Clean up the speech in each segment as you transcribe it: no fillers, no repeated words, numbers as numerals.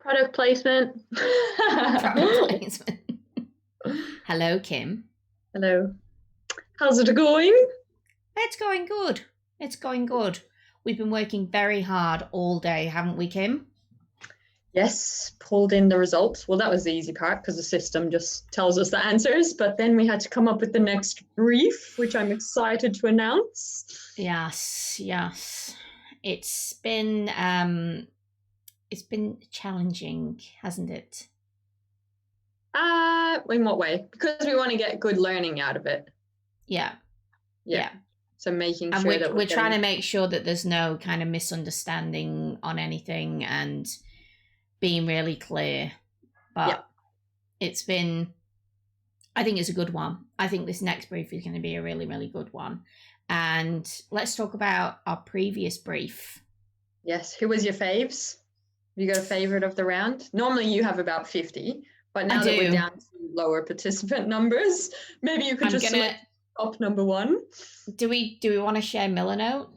Product placement. Product placement. Hello, Kim. Hello. How's it going? It's going good. It's going good. We've been working very hard all day, haven't we, Kim? Yes, pulled in the results. Well, that was the easy part because the system just tells us the answers, but then we had to come up with the next brief, which I'm excited to announce. Yes. It's been challenging, hasn't it? In what way? Because we want to get good learning out of it. Yeah. So making and sure that we're trying to make sure that there's no kind of misunderstanding on anything and being really clear. But it's been, I think it's a good one. I think this next brief is going to be a really, really good one. And let's talk about our previous brief. Yes. Who was your faves? Have you got a favorite of the round? Normally you have about 50, but now that we're down to lower participant numbers, maybe you could select top number one. Do we want to share Milanote?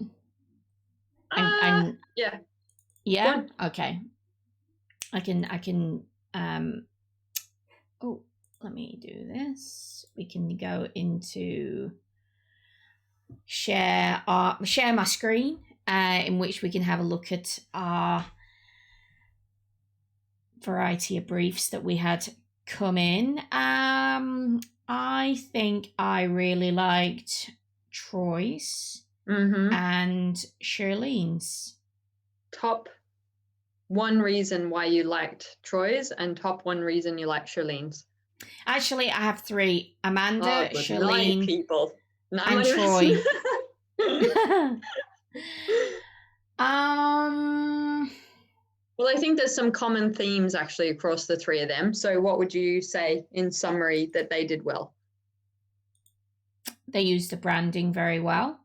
Yeah. Yeah? Okay. I can let me do this. We can go into share my screen, in which we can have a look at our variety of briefs that we had come in. I think I really liked Troy's and Shirlene's. Top one reason why you liked Troy's and top one reason you like Shirlene's. Actually, I have three: Amanda, Shirlene, people. And Troy. Well, I think there's some common themes actually across the three of them. So what would you say in summary that they did well? They used the branding very well.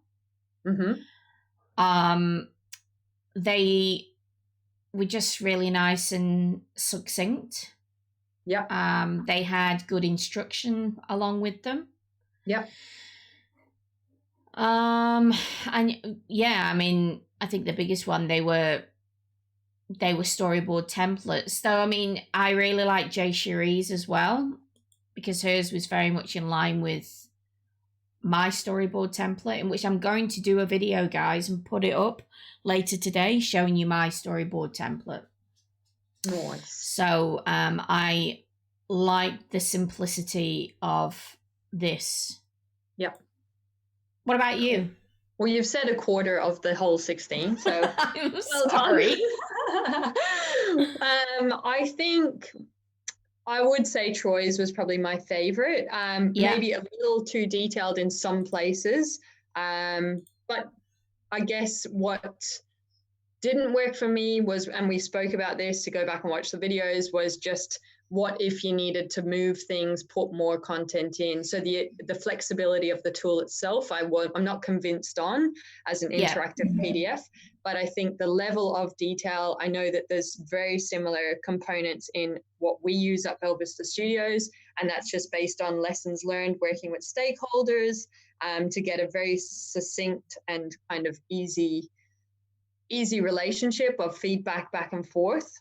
They were just really nice and succinct. Yeah. They had good instruction along with them. Yeah. And yeah, I mean, I think the biggest one, they were storyboard templates. Though, I mean, I really like Jay Cherie's as well, because hers was very much in line with my storyboard template, in which I'm going to do a video, guys, and put it up later today showing you my storyboard template. Nice. So I like the simplicity of this. Yep. What about you? Well, you've said a quarter of the whole 16, so I'm sorry. I think I would say Troy's was probably my favorite. Maybe a little too detailed in some places, but I guess what didn't work for me was, and we spoke about this, to go back and watch the videos, was just what if you needed to move things, put more content in. So the flexibility of the tool itself, I'm not convinced on as an interactive PDF, but I think the level of detail, I know that there's very similar components in what we use at Bell Vista Studios, and that's just based on lessons learned working with stakeholders to get a very succinct and kind of easy relationship of feedback back and forth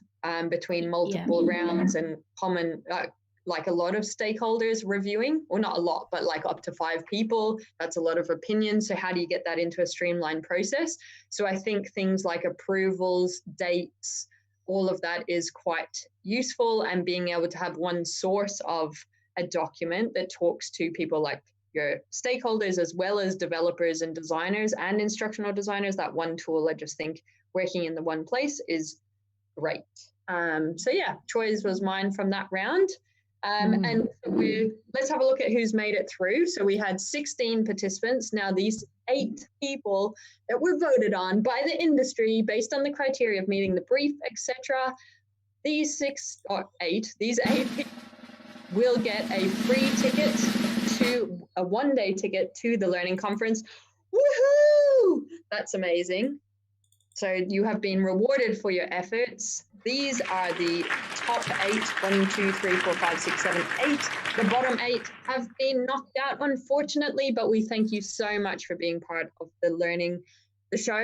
between multiple rounds and common, like a lot of stakeholders reviewing, or not a lot, but like up to 5 people. That's a lot of opinions. So how do you get that into a streamlined process? So I think things like approvals, dates, all of that is quite useful, and being able to have one source of a document that talks to people like your stakeholders as well as developers and designers and instructional designers. That one tool, I just think working in the one place is great. So yeah, Troy's was mine from that round. And let's have a look at who's made it through. So we had 16 participants. Now these 8 people that were voted on by the industry based on the criteria of meeting the brief, etc. These 8 people will get a free ticket to a one-day ticket to the learning conference. Woohoo! That's amazing. So you have been rewarded for your efforts. These are the top 8, 1, 2, 3, 4, 5, 6, 7, 8. The bottom 8 have been knocked out, unfortunately, but we thank you so much for being part of the show.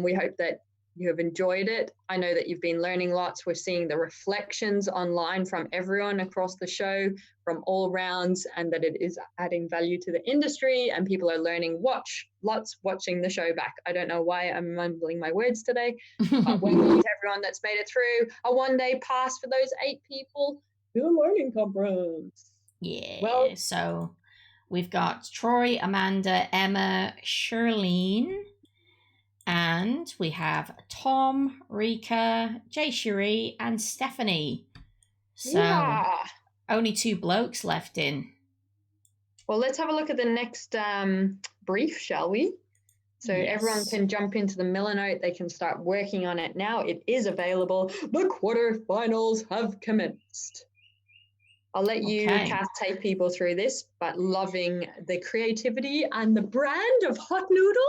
We hope that you have enjoyed it. I know that you've been learning lots. We're seeing the reflections online from everyone across the show from all rounds, and that it is adding value to the industry, and people are learning watching the show back. I don't know why I'm mumbling my words today, but welcome to everyone that's made it through a one-day pass for those 8 people to the learning conference. Yeah, well, so we've got Troy, Amanda, Emma, Shirlene, and we have Tom, Rika, Jay Cherie, and Stephanie. So only 2 blokes left in. Well, let's have a look at the next brief, shall we? So everyone can jump into the Milanote. They can start working on it now. It is available. The quarterfinals have commenced. I'll let you, Cath, take people through this, but loving the creativity and the brand of Hot Noodle.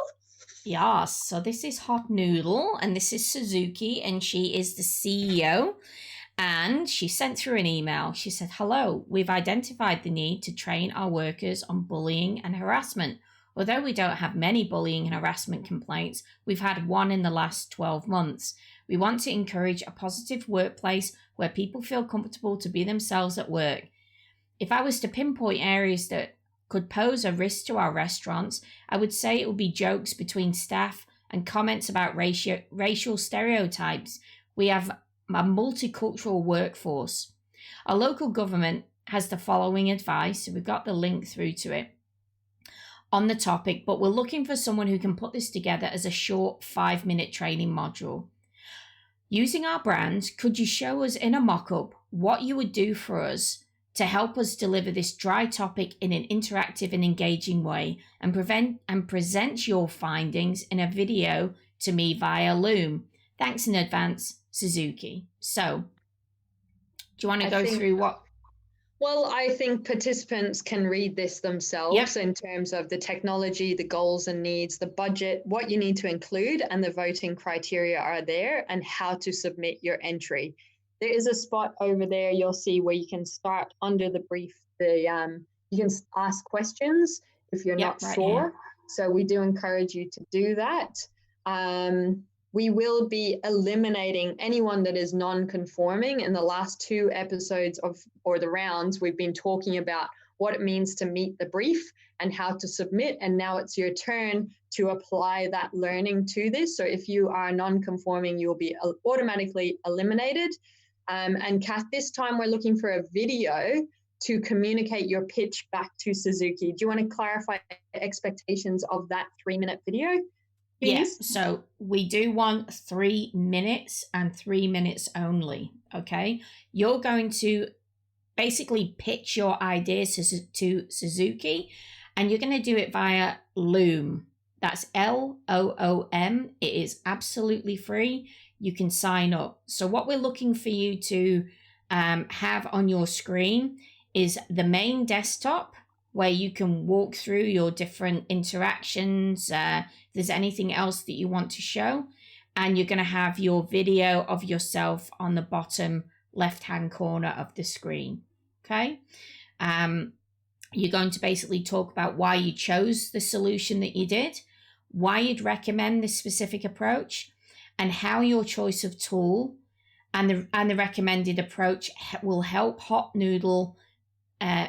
Yes, so this is Hot Noodle, and this is Suzuki, and she is the CEO. And she sent through an email. She said, "Hello, we've identified the need to train our workers on bullying and harassment. Although we don't have many bullying and harassment complaints, we've had one in the last 12 months. We want to encourage a positive workplace where people feel comfortable to be themselves at work. If I was to pinpoint areas that could pose a risk to our restaurants, I would say it would be jokes between staff and comments about racial stereotypes. We have a multicultural workforce. Our local government has the following advice." So we've got the link through to it on the topic, but we're looking for someone who can put this together as a short 5-minute training module. Using our brand, could you show us in a mock-up what you would do for us to help us deliver this dry topic in an interactive and engaging way, and present your findings in a video to me via Loom? Thanks in advance, Suzuki. So, do you want to go through what? Well, I think participants can read this themselves in terms of the technology, the goals and needs, the budget, what you need to include, and the voting criteria are there, and how to submit your entry. There is a spot over there you'll see where you can start under the brief. You can ask questions if you're not sure. Here. So we do encourage you to do that. We will be eliminating anyone that is non-conforming. In the last 2 episodes or the rounds, we've been talking about what it means to meet the brief and how to submit. And now it's your turn to apply that learning to this. So if you are non-conforming, you'll be automatically eliminated. And Cath, this time we're looking for a video to communicate your pitch back to Suzuki. Do you want to clarify expectations of that 3-minute video? Yes, so we do want 3 minutes and 3 minutes only, okay? You're going to basically pitch your ideas to Suzuki, and you're going to do it via Loom. That's Loom. It is absolutely free. You can sign up. So what we're looking for you to have on your screen is the main desktop, where you can walk through your different interactions. If there's anything else that you want to show, and you're going to have your video of yourself on the bottom left-hand corner of the screen. Okay. You're going to basically talk about why you chose the solution that you did, why you'd recommend this specific approach, and how your choice of tool and the recommended approach will help Hot Noodle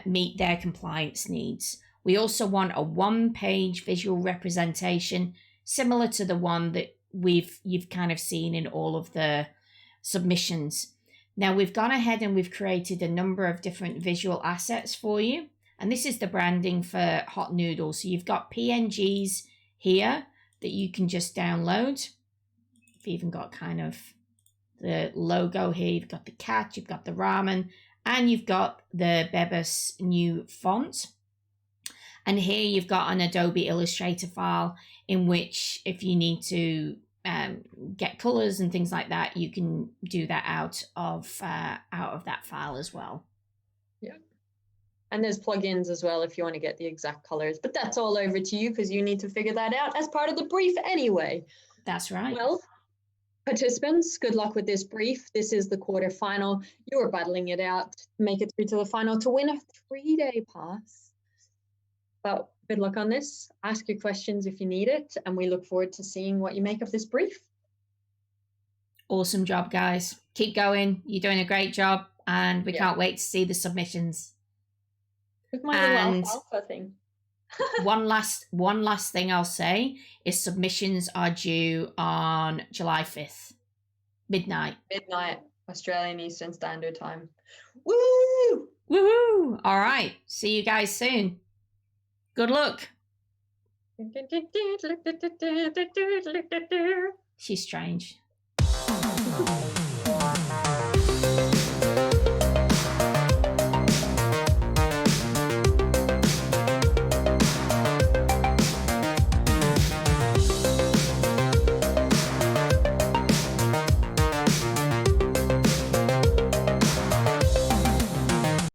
meet their compliance needs. We also want a 1-page visual representation similar to the one that you've kind of seen in all of the submissions. Now we've gone ahead and we've created a number of different visual assets for you, and this is the branding for Hot Noodle. So you've got PNGs here that you can just download. You've even got kind of the logo here. You've got the cat, you've got the ramen, and you've got the Bebas new font. And here you've got an Adobe Illustrator file in which, if you need to get colors and things like that, you can do that out of that file as well. Yeah. And there's plugins as well if you want to get the exact colors. But that's all over to you because you need to figure that out as part of the brief anyway. That's right. Well, participants, good luck with this brief. This is the quarterfinal. You're battling it out to make it through to the final to win a 3-day pass. But good luck on this. Ask your questions if you need it. And we look forward to seeing what you make of this brief. Awesome job, guys. Keep going. You're doing a great job, and we can't wait to see the submissions. With my little alpha thing. one last thing I'll say is submissions are due on July 5th, midnight Australian Eastern Standard Time. Woo! Woohoo! All right, see you guys soon. Good luck. She's strange.